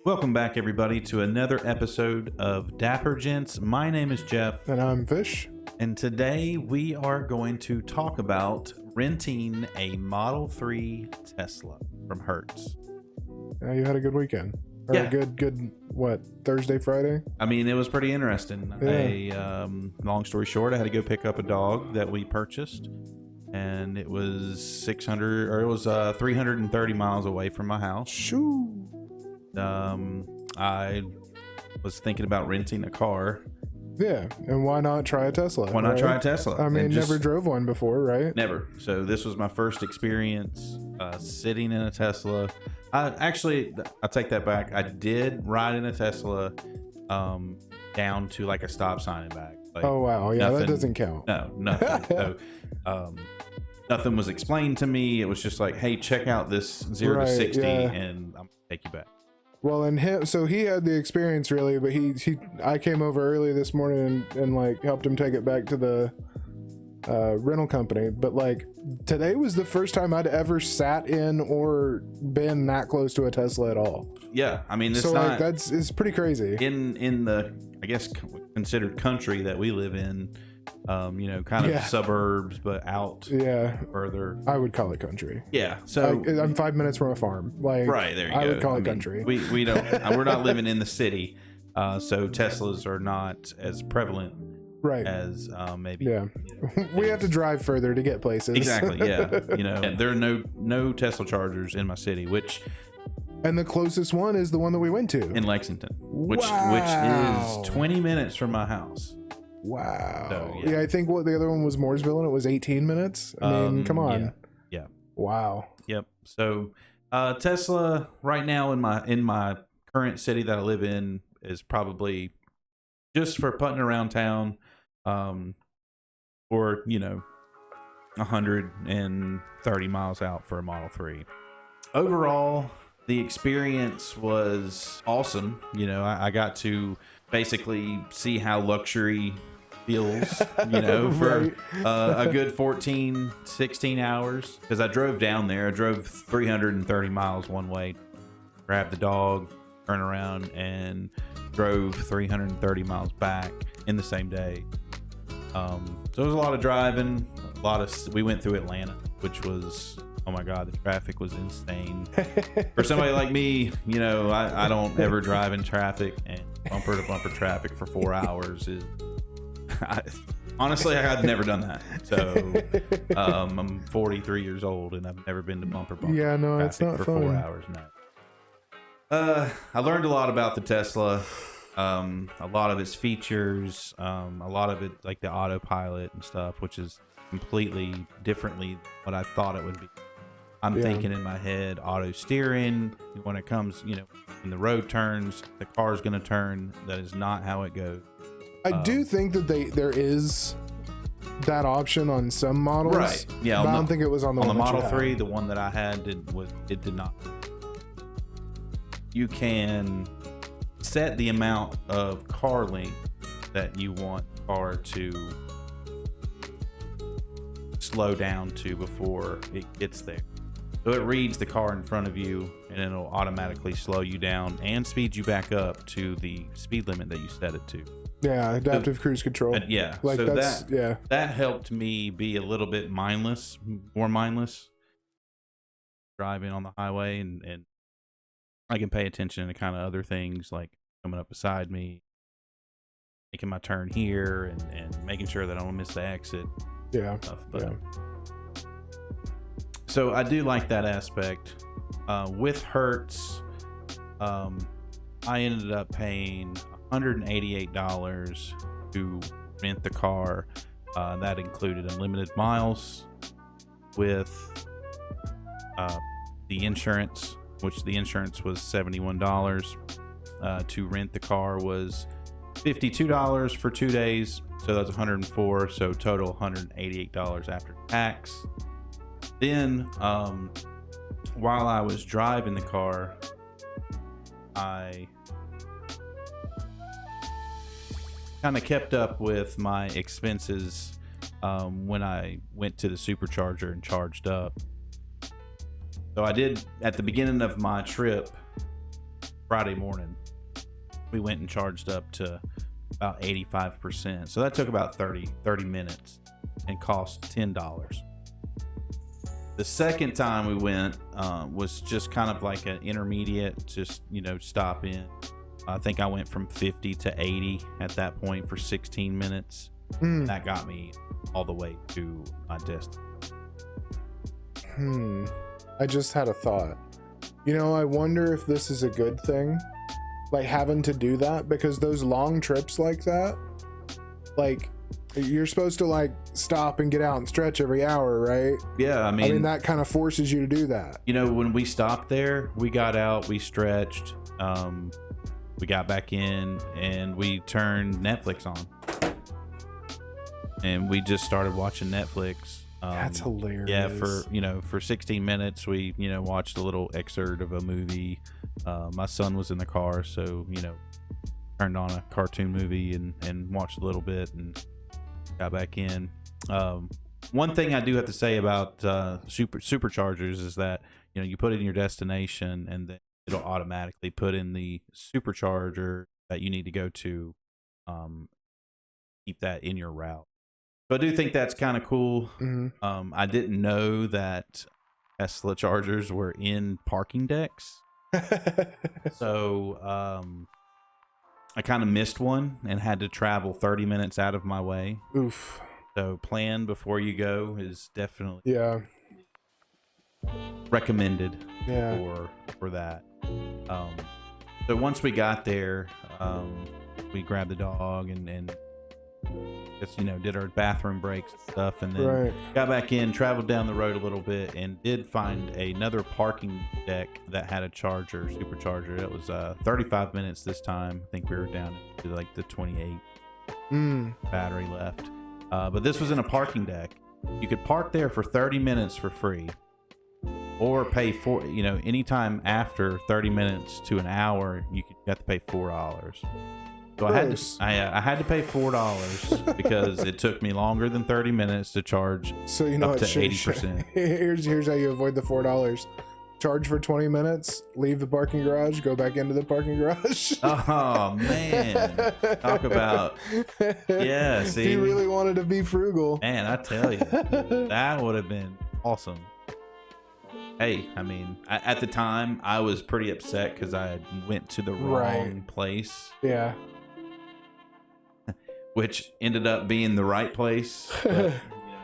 Welcome back, everybody, to another episode of dAPPer, Gents. My name is Jeff. And I'm Fish. And today we are going to talk about renting a Model 3 Tesla from Hertz. You had a good weekend. Or Yeah. a good, what, Thursday, Friday? I mean, it was pretty interesting. Yeah. Long story short, I had to go pick up a dog that we purchased. And it was 330 miles away from my house. Shoo. I was thinking about renting a car. Yeah, and why not try a Tesla? Why not right? try a Tesla? I mean, And just- never drove one before, right? Never. So this was my first experience sitting in a Tesla. I take that back. I did ride in a Tesla down to like a stop sign and back. Like, Oh, wow. Yeah, nothing- that doesn't count. No, nothing. So nothing was explained to me. It was just like, hey, check out this 0 to Right, 60 yeah. and I'm gonna take you back. Well, and so he had the experience really, but I came over early this morning and like helped him take it back to the rental company. But like today was the first time I'd ever sat in or been that close to a Tesla at all. Yeah, I mean, it's So not like it's pretty crazy. in the, I guess, considered country that we live in. Kind of Yeah. suburbs, but out Yeah, further. I would call it country. Yeah. So I'm 5 minutes from a farm. Like, right there, you go. I would call it mean, country. We don't. We're not living in the city, so Teslas are not as prevalent Right. as maybe. Yeah. We have to drive further to get places. Exactly. Yeah. There are no Tesla chargers in my city, which And the closest one is the one that we went to. in Lexington, which Wow. is 20 minutes from my house. Wow. So, yeah. yeah. I think the other one was Mooresville and it was 18 minutes. I mean, come on. Yeah. Wow. Yep. So Tesla right now in my current city that I live in is probably just for putting around town, or 130 miles out for a Model 3. Overall, the experience was awesome. I got to basically see how luxury feels, for a good 14, 16 hours. Because I drove down there. I drove 330 miles one way, grabbed the dog, turned around, and drove 330 miles back in the same day. So it was a lot of driving. We went through Atlanta, which was, oh my God, the traffic was insane. For somebody like me, I don't ever drive in traffic, and bumper to bumper traffic for 4 hours is, honestly, I've never done that. So I'm 43 years old and I've never been to bumper to bumper. Yeah, no, it's traffic not for 4 fun. hours. No. I learned a lot about the Tesla. A lot of its features, a lot of it like the autopilot and stuff, which is completely differently what I thought it would be. I'm thinking in my head auto steering when it comes, when the road turns, the car's going to turn. That is not how it goes. I do think that there is that option on some models. Right. Yeah. But I don't think it was on the one that you Model had. 3, the one that I had did not. You can set the amount of car length that you want the car to slow down to before it gets there. So it reads the car in front of you and it'll automatically slow you down and speed you back up to the speed limit that you set it to. Yeah, adaptive cruise control. Yeah. Like so that's that helped me be a little bit more mindless driving on the highway, and I can pay attention to kind of other things like coming up beside me, making my turn here, and making sure that I don't miss the exit. Yeah. Stuff. But, Yeah. So I do like that aspect. With Hertz, I ended up paying $188 to rent the car. That included unlimited miles with the insurance, which the insurance was $71. To rent the car was $52 for 2 days, so that's $104. So total $188 after tax. Then, while I was driving the car, I kind of kept up with my expenses when I went to the supercharger and charged up. So I did, at the beginning of my trip, Friday morning, we went and charged up to about 85%. So that took about 30 minutes and cost $10. The second time we went was just kind of like an intermediate, just, stop in. I think I went from 50 to 80 at that point for 16 minutes. That got me all the way to my destination. I just had a thought. I wonder if this is a good thing, like having to do that, because those long trips like that, like you're supposed to like stop and get out and stretch every hour, right? Yeah, I mean that kind of forces you to do that. When we stopped there, we got out, we stretched, we got back in, and we turned Netflix on, and we just started watching Netflix. That's hilarious. Yeah, for 16 minutes, we watched a little excerpt of a movie. My son was in the car, so turned on a cartoon movie and watched a little bit and got back in. One thing I do have to say about superchargers is that you put in your destination, and then it'll automatically put in the supercharger that you need to go to. Keep that in your route. So I do think that's kind of cool. I didn't know that Tesla chargers were in parking decks. So I kind of missed one and had to travel 30 minutes out of my way. Oof. So plan before you go is definitely recommended for that. So once we got there, we grabbed the dog and just did our bathroom breaks and stuff, and then got back in, traveled down the road a little bit, and did find another parking deck that had a supercharger. It was 35 minutes this time. I think we were down to like the 28 battery left, but this was in a parking deck. You could park there for 30 minutes for free, or pay for anytime after 30 minutes to an hour you have to pay $4. So I had to pay $4 because it took me longer than 30 minutes to charge up to 80%. Here's how you avoid the $4. Charge for 20 minutes, leave the parking garage, go back into the parking garage. Oh man, talk about see, if you really wanted to be frugal, man, I tell you, that would have been awesome. Hey, I mean, at the time I was pretty upset because I went to the wrong place. Yeah. Which ended up being the right place. But,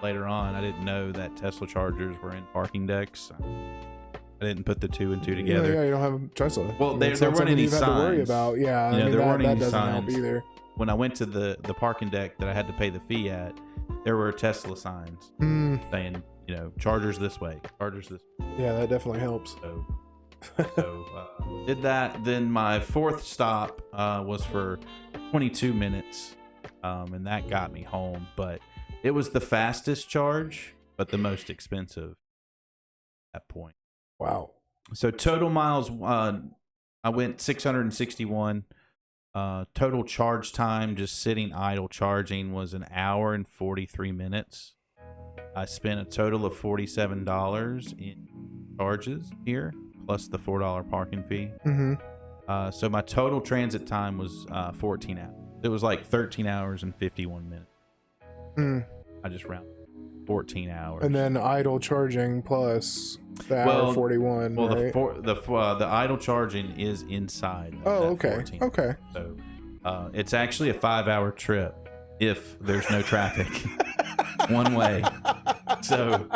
later on, I didn't know that Tesla chargers were in parking decks. I didn't put the two and two together. Yeah, you don't have a Tesla. Well, there weren't any signs. To worry about. Yeah, there weren't any doesn't signs. help either. When I went to the parking deck that I had to pay the fee at, there were Tesla signs saying, chargers this way, chargers this way. Yeah, that definitely helps. So did that. Then my fourth stop was for 22 minutes. And that got me home, but it was the fastest charge, but the most expensive at that point. Wow. So total miles, I went 661. Total charge time, just sitting idle charging, was 1 hour and 43 minutes. I spent a total of $47 in charges here, plus the $4 parking fee. So my total transit time was 14 hours. It was like 13 hours and 51 minutes. I just rounded 14 hours. And then idle charging plus the hour 41. Well, right? the idle charging is inside. Okay. 14. Okay. So it's actually a 5-hour trip if there's no traffic, one way. So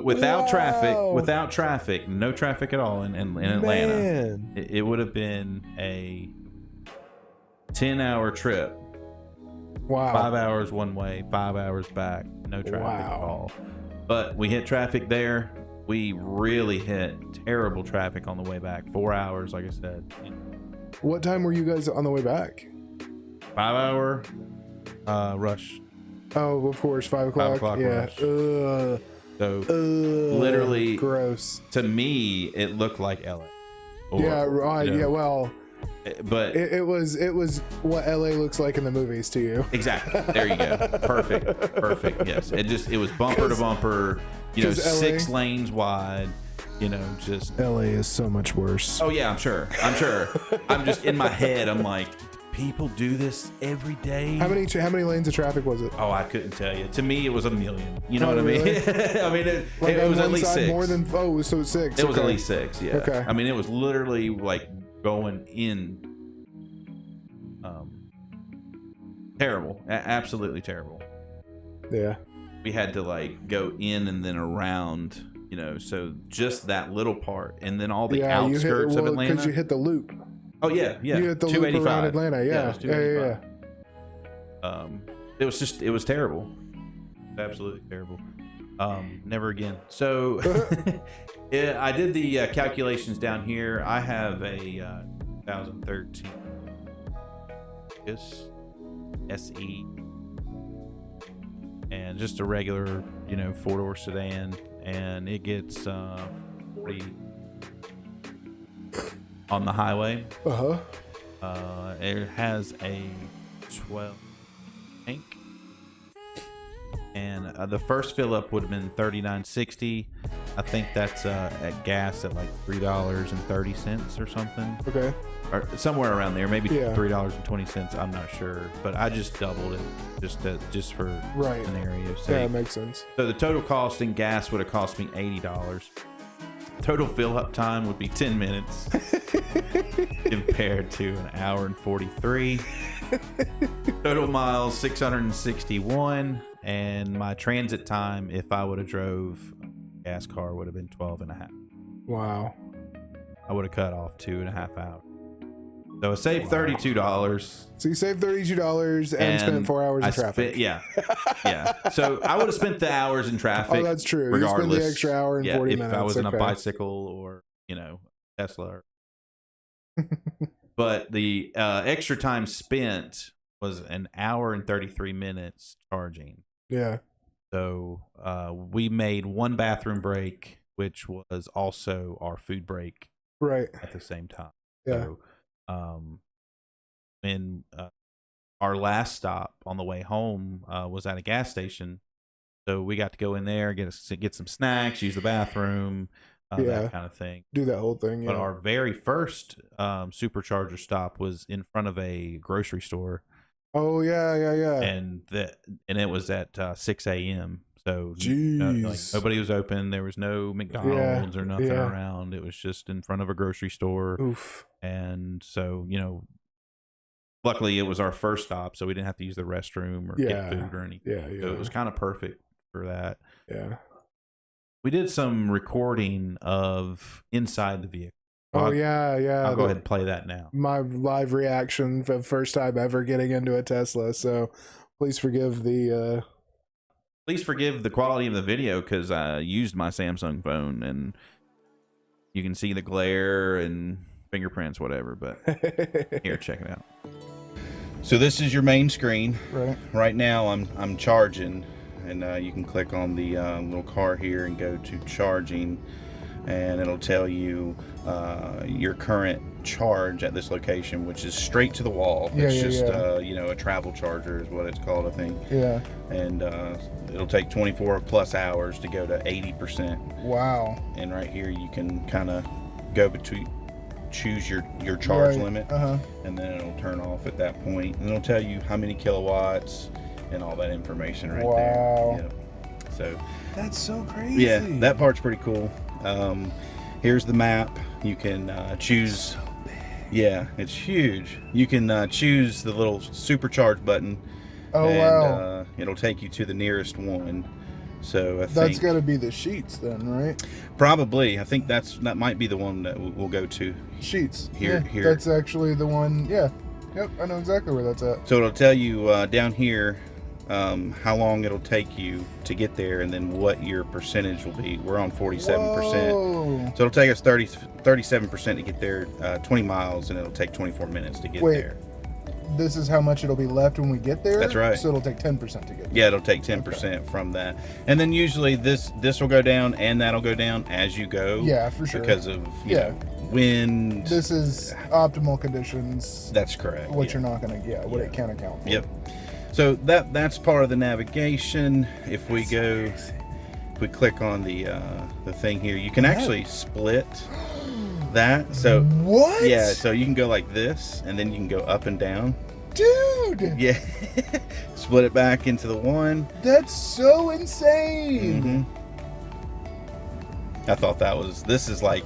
without traffic, no traffic at all in Atlanta, it would have been a 10-hour trip. Wow. 5 hours one way, 5 hours back, no traffic at all. But we hit traffic there. We really hit terrible traffic on the way back. 4 hours, like I said. What time were you guys on the way back? 5-hour rush. Oh, of course, 5 o'clock. 5 o'clock Yeah. rush. So literally, gross. To me, it looked like LA. Yeah, well, but it was what LA looks like in the movies to you. Exactly. There you go. Perfect. Yes. It was bumper to bumper, 6 lanes wide. You know, just LA is so much worse. oh yeah, I'm sure. I'm just in my head. I'm like, people do this every day. How many lanes of traffic was it? Oh, I couldn't tell you. To me, it was a million. You know Oh, what I mean? really? I mean, it On was at one least side 6. more than so it's 6. It was at least 6. Yeah. Okay. I mean, it was literally like going in. Terrible. Absolutely terrible. Yeah. We had to like go in and then around. You know, so just that little part, and then all the outskirts of Atlanta. Because you hit the loop. Oh yeah. You hit the loop around Atlanta. Yeah. It was terrible. Absolutely terrible. Never again. So yeah, I did the calculations down here. I have a 2013 SE and just a regular, you know, 4-door sedan, and it gets 40 on the highway. It has a 12 tank, and the first fill up would have been $39.60. I think that's at gas at like $3.30 or something. Okay. Or somewhere around there, maybe Yeah. $3.20. I'm not sure, but I just doubled it just for scenario sake. Yeah, that makes sense. So the total cost in gas would have cost me $80. Total fill up time would be 10 minutes compared to an hour and 43. Total miles 661, and my transit time, if I would have drove a gas car, would have been 12 and a half. Wow. I would have cut off 2.5 hours. So I saved $32. So you saved $32 and spent 4 hours in traffic. Yeah. So I would have spent the hours in traffic. Oh, that's true. Regardless. You spend the extra hour and 40 minutes. If I was in a Okay. bicycle or, you know, Tesla. But the extra time spent was an hour and 33 minutes charging. Yeah. So we made one bathroom break, which was also our food break Right. at the same time. Yeah. So, and our last stop on the way home was at a gas station, so we got to go in there, get some snacks, use the bathroom, that kind of thing. Do that whole thing. Yeah. But our very first supercharger stop was in front of a grocery store. Oh yeah. And it was at 6 a.m. So Jeez. nobody was open. There was no McDonald's or nothing around. It was just in front of a grocery store. Oof. And so, you know, luckily it was our first stop, so we didn't have to use the restroom or get food or anything. Yeah. So it was kind of perfect for that. Yeah. We did some recording of inside the vehicle. Oh yeah. I'll go ahead and play that now. My live reaction for the first time ever getting into a Tesla. So please forgive the. Please forgive the quality of the video because I used my Samsung phone and you can see the glare and fingerprints, whatever. But here, check it out. So this is your main screen. Right. Right now, I'm charging, and you can click on the little car here and go to charging, and it'll tell you your current charge at this location, which is straight to the wall. It's just you know, a travel charger is what it's called, I think. Yeah. And it'll take 24 plus hours to go to 80%. Wow. And right here you can kind of go between, choose your charge limit, and then it'll turn off at that point, and it'll tell you how many kilowatts and all that information right there. Yeah. So that's so crazy. Yeah, that part's pretty cool. Here's the map. You can choose. Yeah, it's huge. You can choose the little supercharge button. Oh, and, wow. It'll take you to the nearest one. So I think that's got to be the Sheets then, right? Probably. I think that might be the one that we'll go to. Sheets. Here. That's actually the one. Yeah. Yep. I know exactly where that's at. So it'll tell you down here how long it'll take you to get there, and then what your percentage will be. We're on 47%. Whoa. So it'll take us 37% to get there, 20 miles, and it'll take 24 minutes to get there. This is how much it'll be left when we get there? That's right. So it'll take 10% to get there. Yeah, it'll take 10% from that. And then usually this will go down and that'll go down as you go. Yeah, for sure. Because of you know, wind. This is optimal conditions. That's correct. What you're not going to what it can account for. Yep. So that's part of the navigation. If we go if we click on the thing here, you can actually split that. So What? yeah, so you can go like this, and then you can go up and down. Dude, Yeah, split it back into the one. that's so insane. I thought this is like,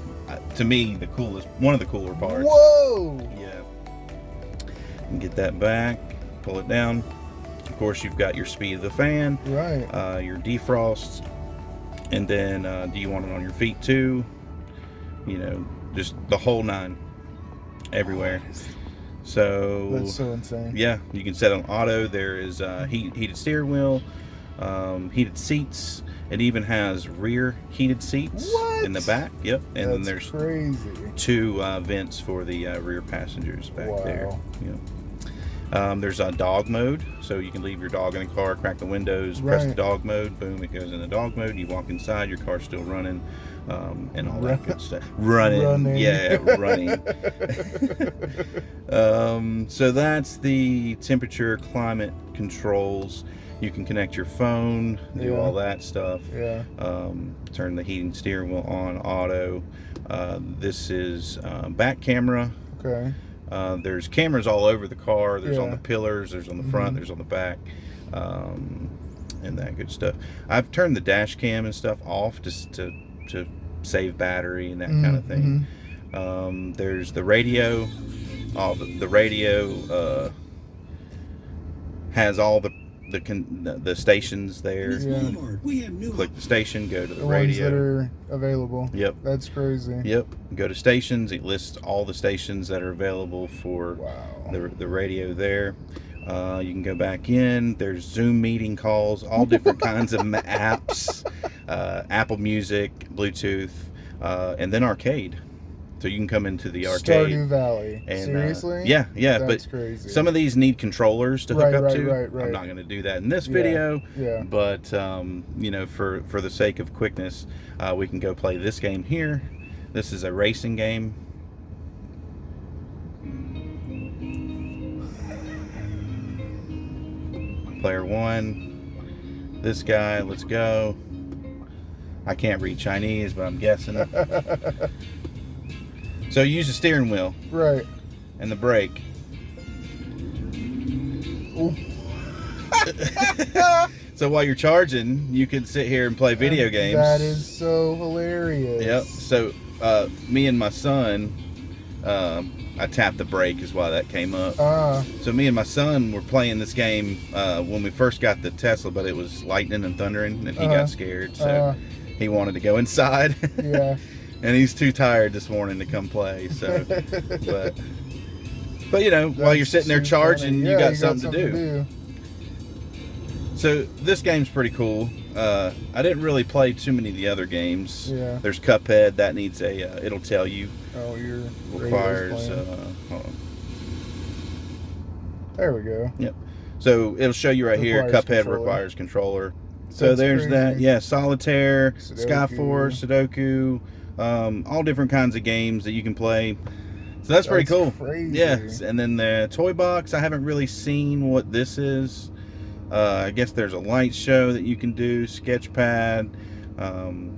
to me, the coolest, one of the cooler parts. Whoa. Yeah. And get that back, pull it down. Of course, you've got your speed of the fan, Right. your defrost, and then do you want it on your feet too? You know, just the whole nine, everywhere. So That's so insane. yeah, you can set on auto. There is heated steering wheel, heated seats. It even has rear heated seats in the back. Yep, and then there's crazy. 2 vents for the rear passengers back there. Wow. Yeah. There's a dog mode, so you can leave your dog in the car, crack the windows, press the dog mode, boom, it goes in the dog mode. You walk inside, your car's still running, and all that good stuff. Running. Yeah, running. So that's the temperature, climate controls. You can connect your phone, do all that stuff. Yeah. Turn the heating steering wheel on auto. This is back camera. Okay. There's cameras all over the car. There's on Yeah. the pillars, there's on the front, there's on the back, and that good stuff. I've turned the dash cam and stuff off just to save battery and that kind of thing. There's the radio. The radio has all the stations there. Yeah. Click the station, go to the Ones radio. that are available. Yep. That's crazy. Yep. Go to stations. It lists all the stations that are available for the radio there. You can go back in. There's Zoom meeting calls, all different kinds of apps, Apple Music, Bluetooth, and then arcade. So you can come into the arcade. Stardew Valley. And, Seriously? yeah. That's but crazy. some of these need controllers to hook up to. Right. I'm not going to do that in this video. Yeah. But you know, for the sake of quickness, we can go play this game here. This is a racing game. Player 1. This guy. Let's go. I can't read Chinese, but I'm guessing it. So you use the steering wheel. Right. And the brake. So while you're charging, you can sit here and play video games. That is so hilarious. Yep. So me and my son, I tapped the brake is why that came up. So me and my son were playing this game when we first got the Tesla, but it was lightning and thundering, and he got scared, so he wanted to go inside. Yeah. And he's too tired this morning to come play. So, but you know, while you're sitting there charging, you got something to do. So this game's pretty cool. I didn't really play too many of the other games. Yeah. There's Cuphead that needs a. It'll tell you. Oh, your Requires. radio's Hold on. There we go. Yep. So it'll show you right here. Requires Cuphead controller. requires controller. So That's there's crazy. that. Yeah, Solitaire, Sudoku. Skyforce, Sudoku, all different kinds of games that you can play. So that's pretty cool. Crazy. Yeah. And then the toy box, I haven't really seen what this is. I guess there's a light show that you can do, Sketchpad.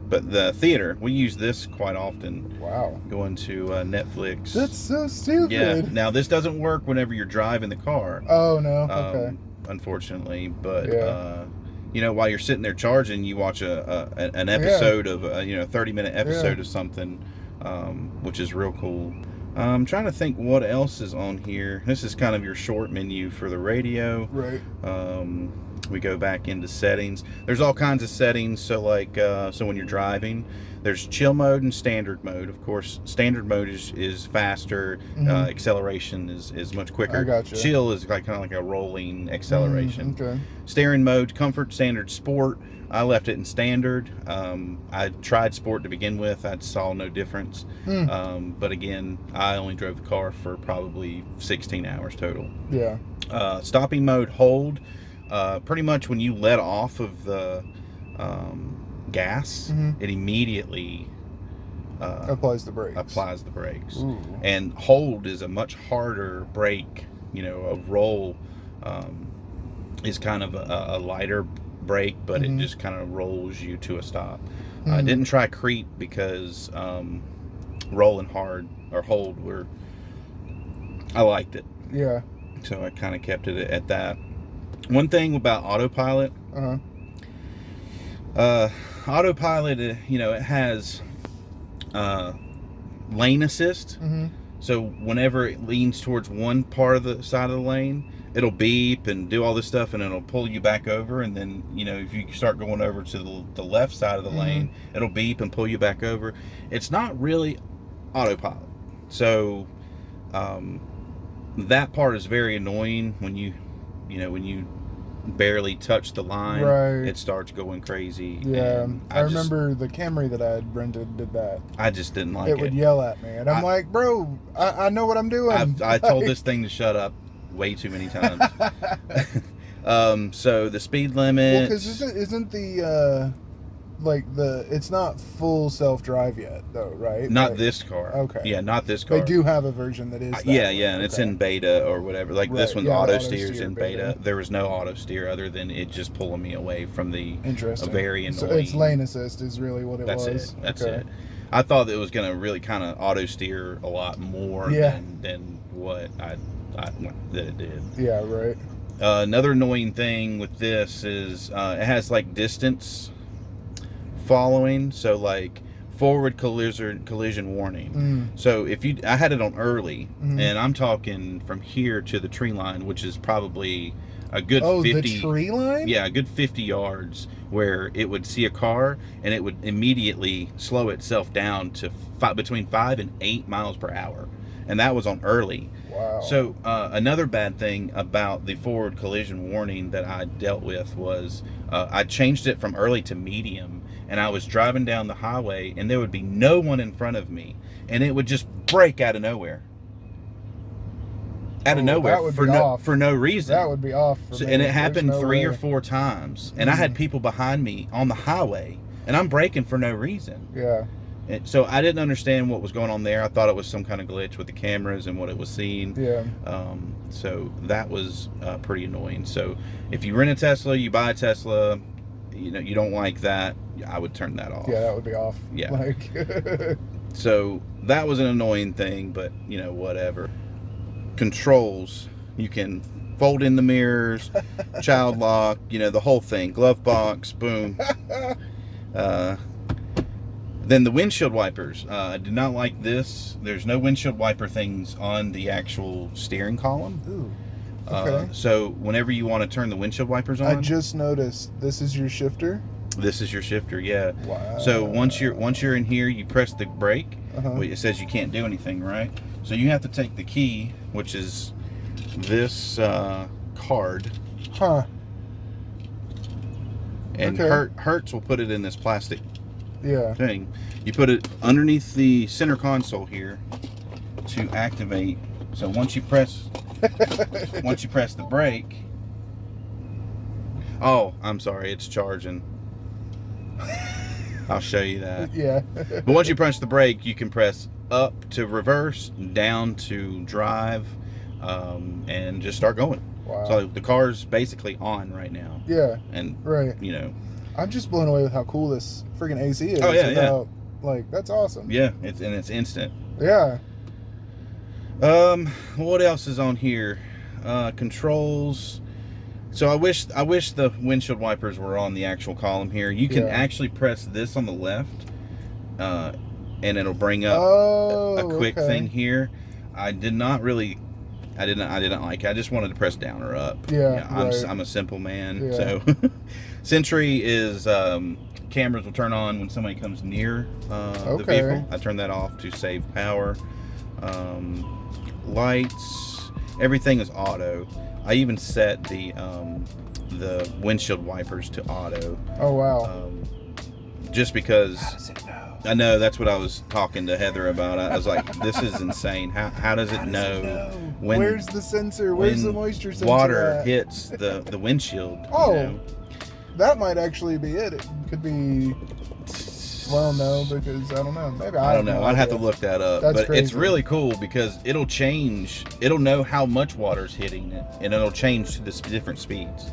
But the theater, we use this quite often. Wow. Going to Netflix. That's so stupid. Yeah. Now this doesn't work whenever you're driving the car. Oh no. Okay. Unfortunately, but Yeah. you know, while you're sitting there charging, you watch an episode of 30-minute episode of something, which is real cool. I'm trying to think what else is on here. This is kind of your short menu for the radio. Right. We go back into settings. There's all kinds of settings. So like, so when you're driving, there's chill mode and standard mode. Of course, standard mode is faster. Acceleration is much quicker. I gotcha. Chill is like kind of like a rolling acceleration. Okay. Steering mode, comfort, standard, sport. I left it in standard. I tried sport to begin with. I saw no difference. But again, I only drove the car for probably 16 hours total. Yeah. Stopping mode, hold. Pretty much when you let off of the gas, it immediately Applies the brakes. Ooh. And hold is a much harder brake. You know, a roll is kind of a lighter brake, but it just kind of rolls you to a stop. I didn't try creep because rolling hard or hold I liked it. Yeah. So I kind of kept it at that. One thing about autopilot, autopilot, it has lane assist. So whenever it leans towards one part of the side of the lane, it'll beep and do all this stuff, and it'll pull you back over. And then, if you start going over to the left side of the lane, it'll beep and pull you back over. It's not really autopilot. So that part is very annoying when you barely touch the line. Right. It starts going crazy. Yeah, I remember the Camry that I had rented did that. I just didn't like it. It would yell at me, and I'm like, bro, I know what I'm doing. I told this thing to shut up way too many times. So the speed limit. Well, because isn't the it's not full self-drive yet, though, right? Not this car. Okay. Yeah, not this car. They do have a version that is. And it's in beta or whatever. Like this one's auto steer's in beta. beta. There was no auto steer other than it just pulling me away from the very annoying. So it's lane assist is really what it was. That's it. I thought that it was going to really kind of auto steer a lot more than what that it did. Yeah, right. Another annoying thing with this is it has like distance following, so like forward collision warning. So if I had it on early, and I'm talking from here to the tree line, which is probably a good 50. The tree line? Yeah, a good 50 yards, where it would see a car and it would immediately slow itself down to between 5 and 8 miles per hour, and that was on early. Wow. So another bad thing about the forward collision warning that I dealt with was I changed it from early to medium, and I was driving down the highway and there would be no one in front of me, and it would just break out of nowhere. Out of nowhere for no reason. That would be off for me. And it happened 3 or 4 times, and I had people behind me on the highway, and I'm braking for no reason. Yeah. And so I didn't understand what was going on there. I thought it was some kind of glitch with the cameras and what it was seeing. Yeah. So that was pretty annoying. So if you rent a Tesla, you buy a Tesla, you don't like that, I would turn that off. Yeah, that would be off. Yeah. So that was an annoying thing, but whatever. Controls, you can fold in the mirrors, child lock, the whole thing, glove box, boom. Then the windshield wipers. I did not like this. There's no windshield wiper things on the actual steering column. Ooh. Okay. So whenever you want to turn the windshield wipers on, I just noticed this is your shifter. This is your shifter, yeah. Wow. So once you're in here, you press the brake. It says you can't do anything, right? So you have to take the key, which is this card. Huh. And Hertz will put it in this plastic thing. You put it underneath the center console here to activate. So once you press the brake. Oh, I'm sorry, it's charging. I'll show you that. Yeah. But once you press the brake, you can press up to reverse, down to drive, and just start going. Wow. So the car's basically on right now. Yeah. And right. I'm just blown away with how cool this freaking AC is. Oh yeah, Like, that's awesome. Yeah, it's instant. Yeah. What else is on here? Controls. So I wish the windshield wipers were on the actual column here. You can actually press this on the left, and it'll bring up a quick thing here. I didn't like it. I just wanted to press down or up. Yeah, I'm a simple man. So Sentry is cameras will turn on when somebody comes near the vehicle. I turn that off to save power. Lights, everything is auto. I even set the windshield wipers to auto. Oh wow! Just because. How does it know? I know, that's what I was talking to Heather about. I was like, this is insane. How does it know when? Where's the sensor? Where's the moisture sensor? Water hits the windshield. Oh, that might actually be it. It could be. Well, no, because I don't know. Maybe I don't know. I'd have to look that up. That's but crazy. It's really cool because it'll change. It'll know how much water's hitting it, and it'll change to the different speeds.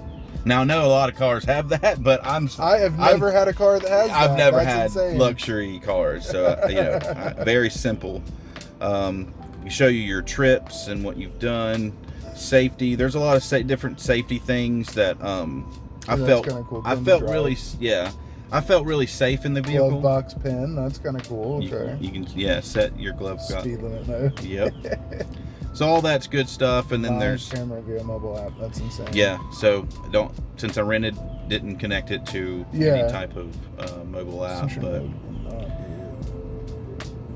Now I know a lot of cars have that, but I have never had a car that has that. I've never That's had insane. luxury cars, so very simple. We show you your trips and what you've done, safety. There's a lot of different safety things that I felt cool. I felt really I felt really safe in the vehicle. Glove box pin, that's kind of cool. Okay. You can set your glove box. Speed limit mode. Yep. So all that's good stuff, and then there's camera via mobile app. That's insane. Yeah. So since I didn't connect it to any type of mobile app, but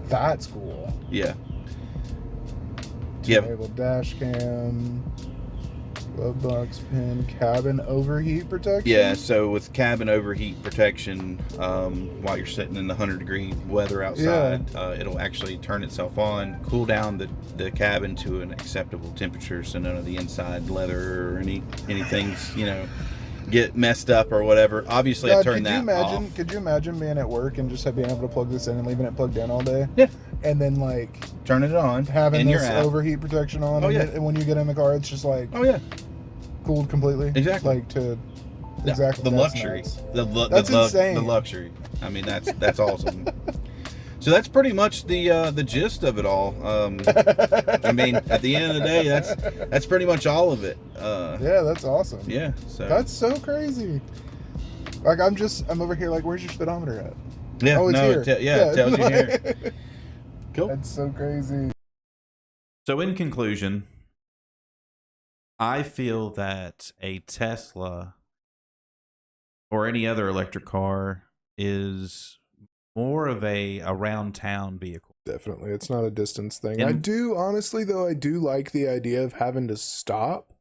that's cool. Yeah. Enable dash cam, glove box pin, cabin overheat protection. Yeah, so with cabin overheat protection, while you're sitting in the 100-degree weather outside, it'll actually turn itself on, cool down the cabin to an acceptable temperature, so none of the inside leather or anything's get messed up or whatever. Obviously, I turned that off. Could you imagine being at work and just being able to plug this in and leaving it plugged in all day? Yeah. And then turn it on, having this overheat protection on. And when you get in the car, it's just cooled completely. Exactly. Exactly. The luxury. Nice. That's insane. The luxury. I mean, that's awesome. So that's pretty much the gist of it all. I mean, at the end of the day, that's pretty much all of it. Yeah, that's awesome. Yeah. So that's so crazy. I'm over here where's your speedometer at? Yeah. Oh, it's here. It tells you here. Cool. That's so crazy. So in conclusion, I feel that a Tesla or any other electric car is more of a around town vehicle. Definitely. It's not a distance thing. I do like the idea of having to stop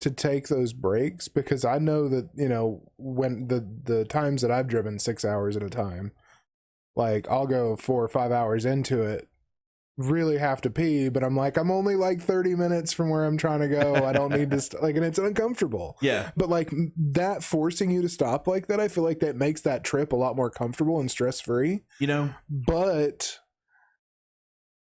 to take those breaks, because I know that, when the times that I've driven 6 hours at a time, I'll go 4 or 5 hours into it, really have to pee, but I'm only 30 minutes from where I'm trying to go. I don't need to and it's uncomfortable. Yeah. But that forcing you to stop like that, I feel like that makes that trip a lot more comfortable and stress-free. But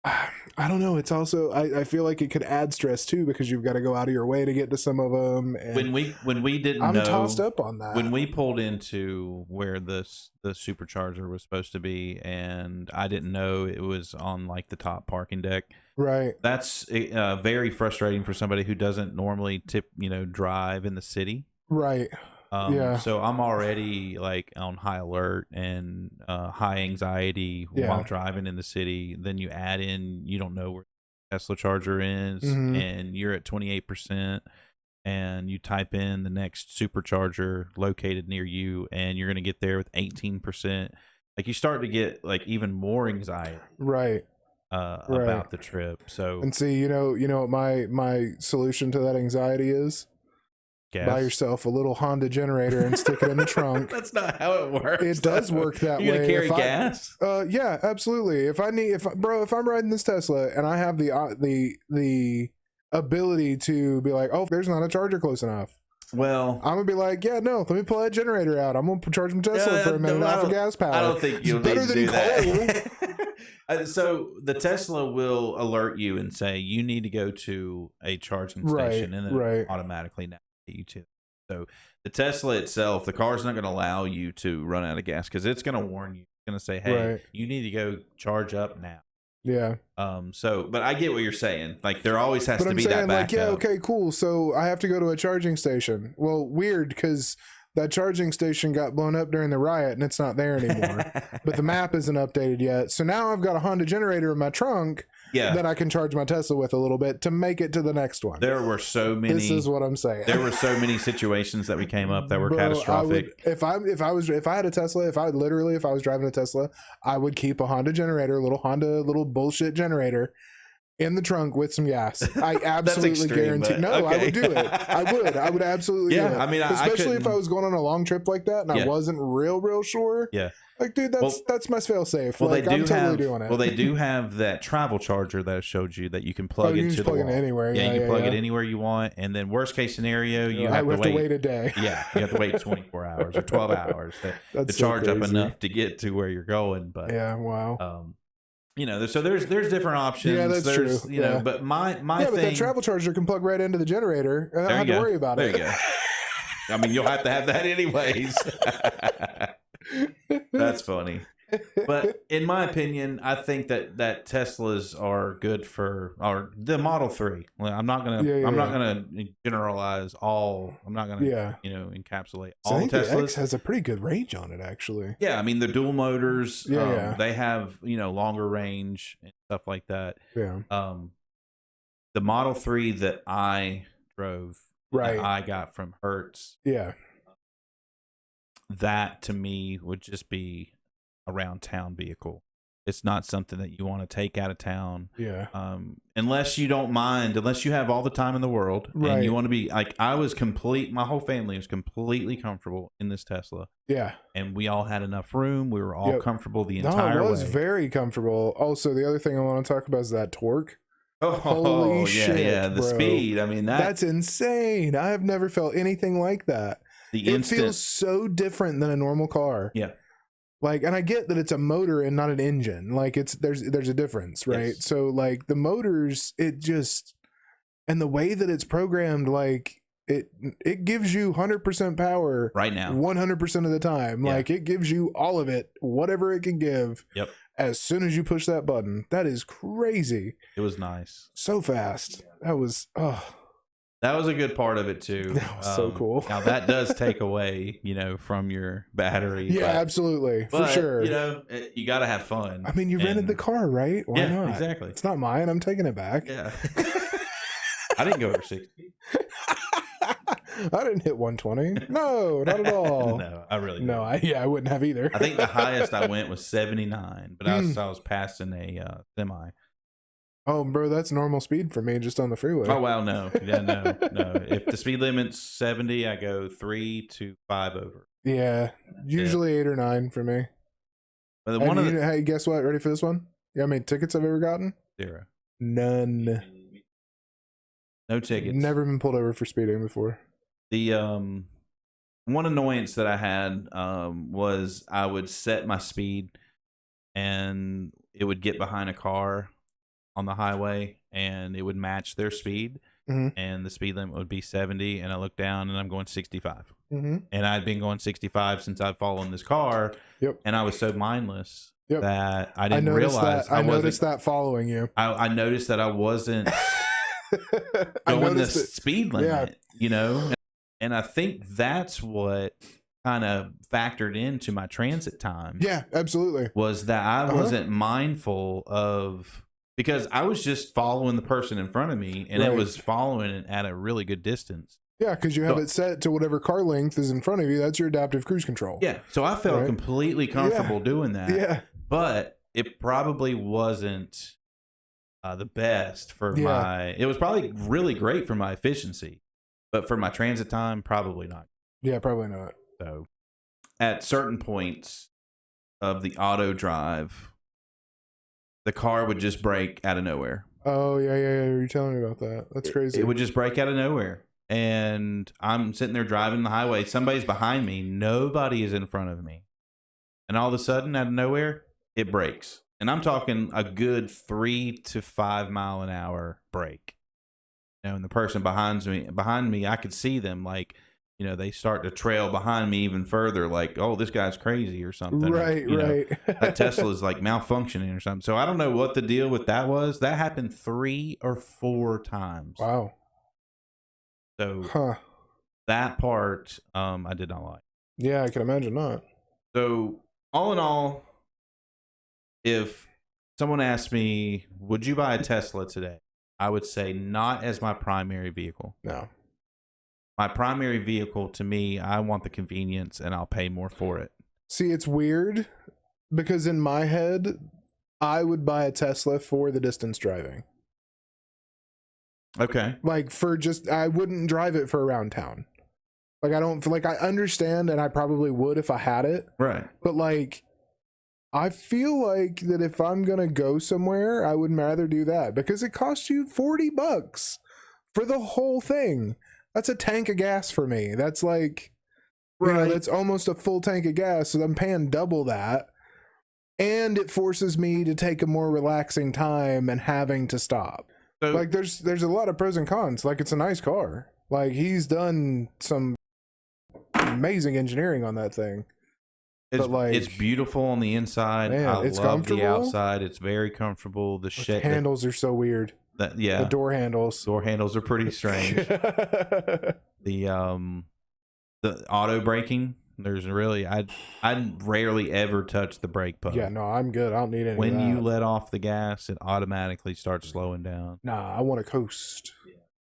I don't know. It's also I feel like it could add stress too, because you've got to go out of your way to get to some of them. And when we didn't I'm know, tossed up on that. When we pulled into where the supercharger was supposed to be, and I didn't know it was on the top parking deck. Right. That's very frustrating for somebody who doesn't normally drive in the city. Right. Yeah. So I'm already on high alert and high anxiety while driving in the city. Then you add in, you don't know where the Tesla charger is, and you're at 28%, and you type in the next supercharger located near you, and you're going to get there with 18%. You start to get even more anxiety. Right. About the trip. So, and see, what my solution to that anxiety is? Gas. Buy yourself a little Honda generator and stick it in the trunk. That's not how it works. It does work that way. You're gonna carry gas? Yeah, absolutely. If I'm riding this Tesla and I have the ability to be oh, there's not a charger close enough. Well, I'm gonna be let me pull that generator out. I'm gonna charge my Tesla for a minute off of gas power. I don't think you'll need to do that. So the Tesla will alert you and say you need to go to a charging station, and then automatically navigate you to. So the Tesla itself, the car's not going to allow you to run out of gas, because it's going to warn you. It's going to say, hey, you need to go charge up now. Yeah. But I get what you're saying. There always has to be that backup. Okay, cool. So I have to go to a charging station. Well, weird, because that charging station got blown up during the riot and it's not there anymore. But the map isn't updated yet. So now I've got a Honda generator in my trunk that I can charge my Tesla with a little bit to make it to the next one. There were so many. This is what I'm saying. There were so many situations that we came up that were catastrophic. If I had a Tesla, if I was driving a Tesla, I would keep a Honda generator, a little bullshit generator in the trunk with some gas. I absolutely guarantee. No, okay. I would do it. I would absolutely do it. I mean, especially if I was going on a long trip like that and I wasn't real sure. Yeah. Dude, that's my fail safe. Well, I'm totally doing it. Well, they do have that travel charger that I showed you that you can plug into the wall. It anywhere. Yeah, you can plug it anywhere you want. And then worst case scenario, you have to wait a day. Yeah, you have to wait 24 hours or 12 hours to charge up enough to get to where you're going. But yeah, wow. So there's different options. Yeah, that's true. But my thing. But that travel charger can plug right into the generator. I don't have to worry about it. There you go. I mean, you'll have to have that anyways. That's funny. But in my opinion, I think that Teslas are good for the Model 3. Well, I'm not gonna generalize all. I'm not gonna encapsulate So all I think Teslas. the X has a pretty good range on it, actually. Yeah, I mean the dual motors. Yeah. They have longer range and stuff like that. Yeah. The Model 3 that I drove, Right. that I got from Hertz. Yeah. That to me would just be a round town vehicle. It's not something that you want to take out of town. Yeah. Unless you don't mind, unless you have all the time in the world and you want to be like, my whole family was completely comfortable in this Tesla. Yeah. And we all had enough room. We were all comfortable the entire way. It was very comfortable. Also, the other thing I want to talk about is that torque. Oh, Holy shit, yeah. The bro. speed. I mean, that's insane. I have never felt anything like that. It feels so different than a normal car. Yeah. Like, and I get that it's a motor and not an engine. Like, there's a difference, right? Yes. So, like, the motors, and the way that it's programmed, like, it gives you 100% power right now, 100% of the time. Yeah. Like, it gives you all of it, whatever it can give. Yep. As soon as you push that button. That is crazy. It was nice. So fast. That was That was a good part of it too. That was so cool. Now that does take away, from your battery. Yeah, absolutely. For sure. You got to have fun. I mean, you rented the car, right? Why not? Exactly. It's not mine. I'm taking it back. Yeah. I didn't go over 60. I didn't hit 120. No, not at all. No, I really didn't. No, I wouldn't have either. I think the highest I went was 79, but I was passing a semi. Oh, bro, that's normal speed for me just on the freeway. Oh, wow, no. Yeah, no. If the speed limit's 70, I go 3 to 5 over. Yeah, usually 8 or 9 for me. But hey, guess what? Ready for this one? You know how many tickets I've ever gotten? 0. None. No tickets. Never been pulled over for speeding before. The one annoyance that I had was I would set my speed and it would get behind a car on the highway and it would match their speed, and the speed limit would be 70, and I look down and I'm going 65. And I'd been going 65 since I've followed this car, and I was so mindless that I didn't realize I noticed that following you. I noticed that I wasn't going the speed limit, and I think that's what kind of factored into my transit time. Yeah, absolutely. Was that I wasn't mindful of, because I was just following the person in front of me, and it was following it at a really good distance. Yeah, because you have it set to whatever car length is in front of you. That's your adaptive cruise control. Yeah, so I felt completely comfortable doing that. Yeah. But it probably wasn't the best for my... It was probably really great for my efficiency, but for my transit time, probably not. Yeah, probably not. So at certain points of the auto drive, the car would just break out of nowhere. Oh, yeah. You're telling me about that. That's crazy. It would just break out of nowhere. And I'm sitting there driving the highway. Somebody's behind me. Nobody is in front of me. And all of a sudden, out of nowhere, it breaks. And I'm talking a good 3 to 5 mile an hour break. And the person behind me, I could see them like, they start to trail behind me even further, like, oh, this guy's crazy or something. Right. That Tesla is like malfunctioning or something. So I don't know what the deal with that was. That happened 3 or 4 times. Wow. So that part, I did not like. Yeah, I can imagine not. So all in all, if someone asked me, would you buy a Tesla today? I would say not as my primary vehicle. No. My primary vehicle, to me, I want the convenience and I'll pay more for it. See, it's weird because in my head, I would buy a Tesla for the distance driving. Okay. Like I wouldn't drive it for around town. Like, I don't feel like I understand, and I probably would if I had it. Right. But like, I feel like that if I'm going to go somewhere, I would rather do that because it costs you $40 for the whole thing. That's a tank of gas for me. That's like, that's almost a full tank of gas. So I'm paying double that. And it forces me to take a more relaxing time and having to stop. So, like, there's a lot of pros and cons. Like, it's a nice car. Like, he's done some amazing engineering on that thing. It's, but like, it's beautiful on the inside. Man, I it's love the comfortable. outside. It's very comfortable. The shape, handles are so weird. yeah, The door handles. door handles are pretty strange. The auto braking. There's really I rarely ever touch the brake pedal. Yeah, no, I'm good. I don't need any When of that. you let off the gas, it automatically starts slowing down. Nah, I want to coast.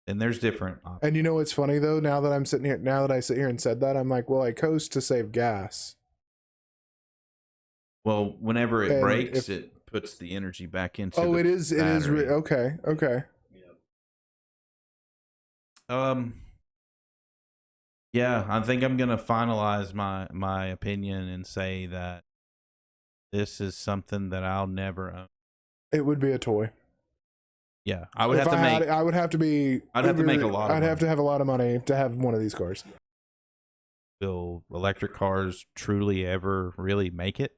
And there's different options. And you know what's funny though? Now that I sit here and said that, I'm like, well, I coast to save gas. Well, whenever it And breaks, it puts the energy back into. Oh, the it is. battery. Okay. Yeah, I think I'm gonna finalize my opinion and say that this is something that I'll never own. It would be a toy. Yeah, I would If have to I had make. it, I would have to be. I'd have to make a lot of I'd have money. to have a lot of money to have one of these cars. Will electric cars truly ever really make it?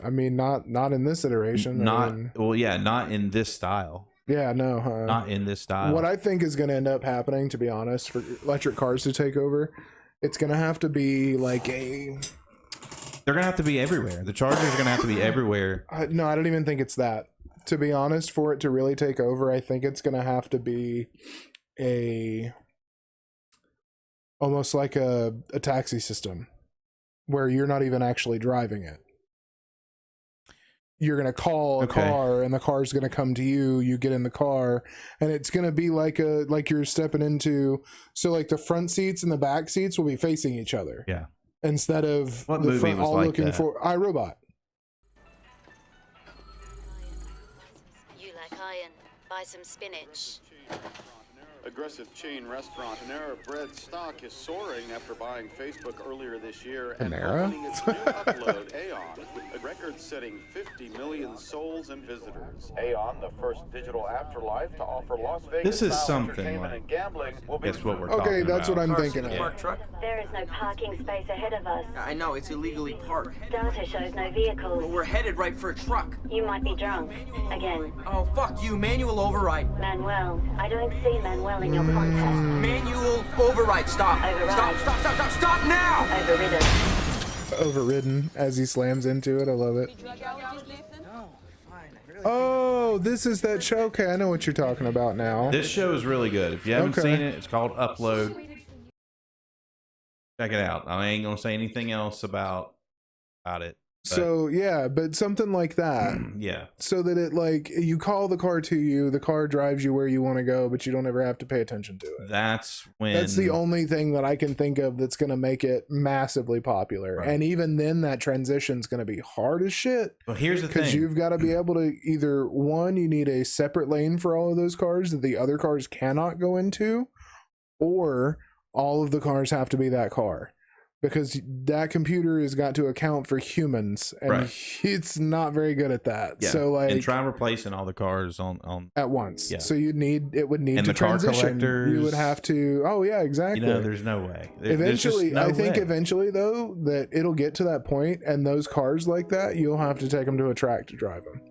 I mean, not in this iteration. Not I mean, well, yeah, not in this style. yeah, no. Not in this style. What I think is going to end up happening, to be honest, for electric cars to take over, it's going to have to be like a. They're gonna have to be everywhere. The chargers are gonna have to be everywhere. No, I don't even think it's that. To be honest, for it to really take over, I think it's going to have to be almost like a taxi system where you're not even actually driving it. You're going to call a car and the car's going to come to you. You get in the car and it's going to be like you're stepping into. So like the front seats and the back seats will be facing each other. Yeah. Instead of What the movie front was all like looking that? for iRobot. You like iron? Buy some spinach. Aggressive chain restaurant Panera Bread stock is soaring after buying Facebook earlier this year and Panera? opening its new upload, Aeon, with a record-setting 50 million souls and visitors. Aeon, the first digital afterlife to offer Las Vegas This is something entertainment like- and gambling will be That's what we're talking Okay, about. that's what I'm thinking of. Park truck? There is no parking space ahead of us. I know, it's illegally parked. Data shows no But vehicles. we're headed right for a truck. You might be drunk. Again. Oh, fuck you. Manual override. Manuel. I don't see Manuel in your contact. Manual override. Stop. Override. Stop now! Overridden. Overridden as he slams into it. I love it. No, fine. I really Oh, this is that show. Okay, I know what you're talking about now. This show is really good. If you haven't Okay. seen it, it's called Upload. Check it out. I ain't gonna say anything else about it. So yeah, but something like that, Yeah. so that it like you call the car to you, the car drives you where you want to go, but you don't ever have to pay attention to it. That's when That's the only thing that I can think of that's going to make it massively popular. Right. And even then, that transition's going to be hard as shit. Well, here's the Because thing. you've got to be able to either one, you need a separate lane for all of those cars that the other cars cannot go into, or all of the cars have to be that car. Because that computer has got to account for humans, and Right. it's not very good at that. Yeah. So like and try replacing all the cars on at once. Yeah. So it would need And to the car transition. You would collectors. have to. Oh yeah, exactly. you know, there's no way. There's just Eventually, no I think way. eventually though that it'll get to that point, and those cars like that, you'll have to take them to a track to drive them.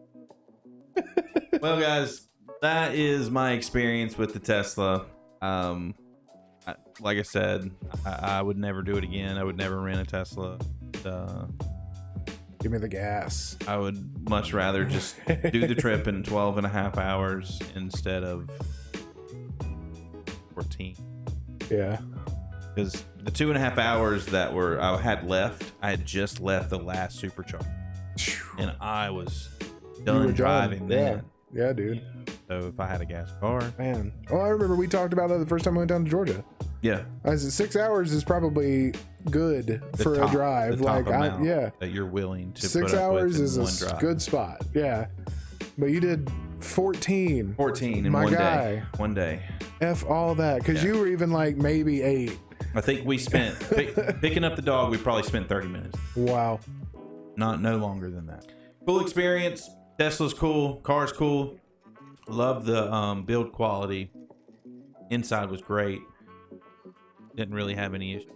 Well, guys, that is my experience with the Tesla. Like I said, I would never do it again. I would never rent a Tesla. Give me the gas. I would much rather just do the trip in 12 and a half hours instead of 14. Yeah. Because the 2.5 hours that I had just left the last supercharger, and I was You done were driving then. Yeah, dude. So if I had a gas car, Man. Oh, I remember we talked about that the first time we went down to Georgia. yeah, I said 6 hours is probably good the for top- a drive. the top Like amount yeah. that you're willing to 6 put up hours with in is a one drive. good spot. Yeah. But you did 14. 14 in My one guy. day. One day. F all that. Because Yeah. you were even like maybe 8. I think we spent picking up the dog. We probably spent 30 minutes. Wow. No longer than that. Cool experience. Tesla's cool. Car's cool. Love the build quality. Inside was great. Didn't really have any issues.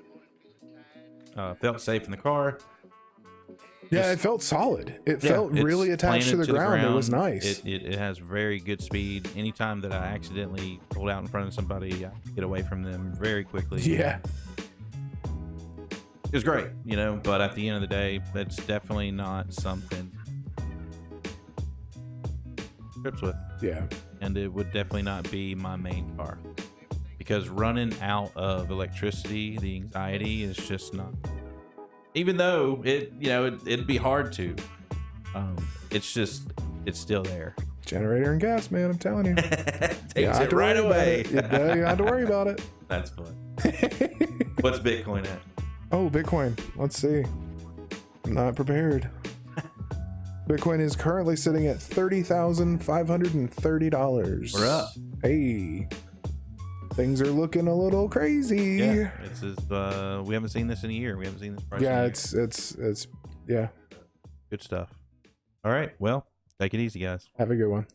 Felt safe in the car. Yeah, it felt solid. It Yeah, felt it's really attached to planted the ground. It was nice. It has very good speed. Anytime that I accidentally pulled out in front of somebody, I get away from them very quickly. Yeah. it was great, you know, but at the end of the day, that's definitely not something trips with. Yeah. And it would definitely not be my main car, because running out of electricity, the anxiety is just not, even though it'd be hard to, it's still there. Generator and gas, man, I'm telling you. Takes it right away. You don't have to worry about it. That's fun. What's Bitcoin at? Oh, Bitcoin. Let's see. I'm not prepared. Bitcoin is currently sitting at $30,530. We're up. Hey, things are looking a little crazy. Yeah, we haven't seen this in a year. We haven't seen this price. Yeah, in a year. it's yeah. Good stuff. All right, well, take it easy, guys. Have a good one.